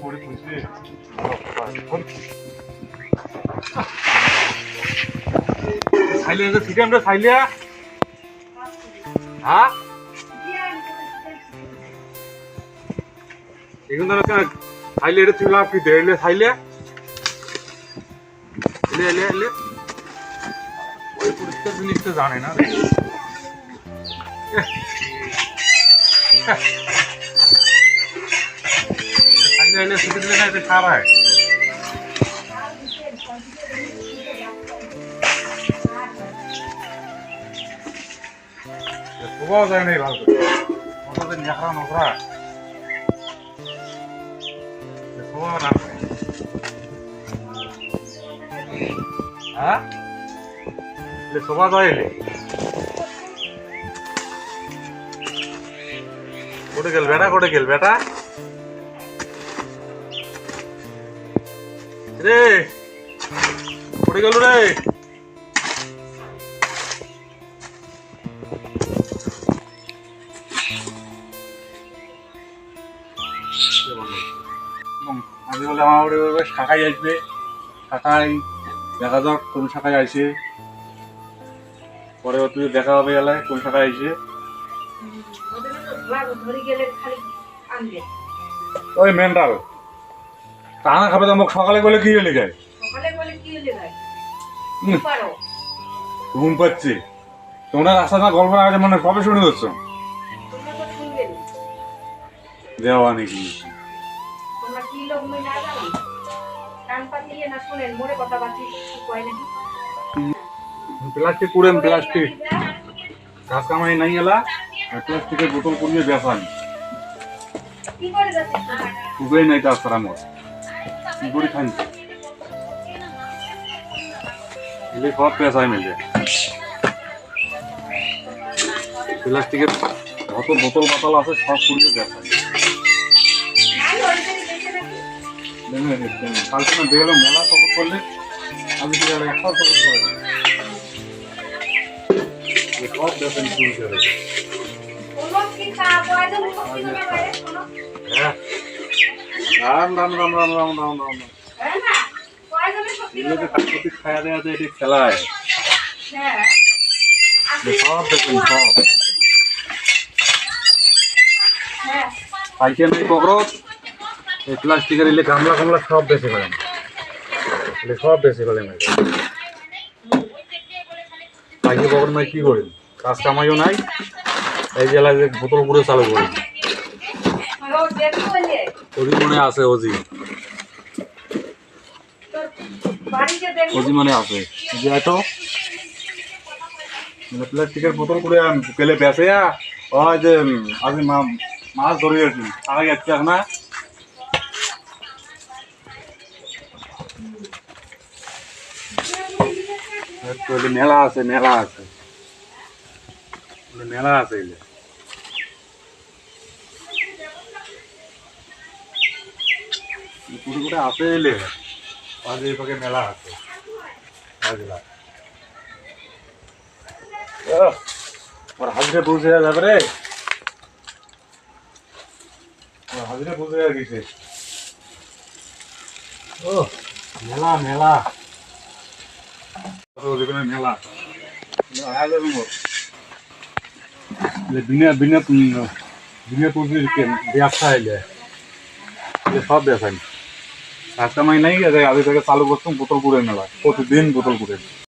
পড়ে পড়ছে সাইলে সিটে আমরা সাইলিয়া হ্যাঁ এখন ধরো সাইলে এটা তুই লাভ কি দেড়লে সাইলে এলে এলে এলে ওই পরিষ্কার জিনিস তো জানে না साइले आइले छुट्टी दिले ना खारा है सुबह जाए नहीं भाग तो दिन यात्रा नौकरा सुबह ना हाँ ले सुबह जाए ले कोटे गेल बेटा रे कोटे गेल रे আজ বলে আমার শাখায় আসবে শাখায় দেখা যাক কোন শাখায় আসে পরে তুই দেখা হবে এলাকায় কোন শাখায় আসে ওই মেন্টাল টানা খাবে তো মোক সকালে বলে কি হলে যায় ঘুম পাচ্ছে তোমরা রাস্তা না গল্প আগে মনে কবে শুনে হচ্ছ দেওয়া নাকি প্লাস্টিক কুড়েন প্লাস্টিক গাছ কামাই নাই এলা প্লাস্টিকের বোতল করিয়ে বেসান খুবই নাই কাজ করা মোট কি করে খান এলে সব পেশায় মিলে প্লাস্টিকের যত বোতল বাতল আছে সব করিয়ে বেসান কালকে না দেখলো মেলা তখন করলে আমি কি একটা তখন করে সব বেসান শুরু করে রাম রাম রাম রাম রাম রাম রাম খায়া দেওয়া যায় এটি খেলায় সব দেখুন সব পাইছে নাই ককরোচ এই প্লাস্টিকের এলে গামলা গামলা সব বেশি ফেলেন সব বেশি ফেলেন পাইছে ককর নাই কি করেন কাজ কামাইও নাই এই জেলায় বোতল পুরো চালু করেন ওজি মনে আছে ওজি ওজি মনে আছে যে এত প্লাস্টিকের বোতল করে পেলে বেঁচে ওই যে আজ মাছ ধরে আছি আগে যাচ্ছে না মেলা আছে মেলা আছে মেলা আছে পুরো করে আসে এলে আজ এই পাকে মেলা আছে বুঝলা আর হাজিরা বুঝে যাবে রে হাজিরা বুঝে গেছে ও মেলা মেলা মেলা বিনা বিনা বিনা পুঁজির ব্যবসা এলে সব ব্যবসা কাস্টমার নাই আগে থেকে চালু করতাম বোতল করে মেলা প্রতিদিন বোতল করে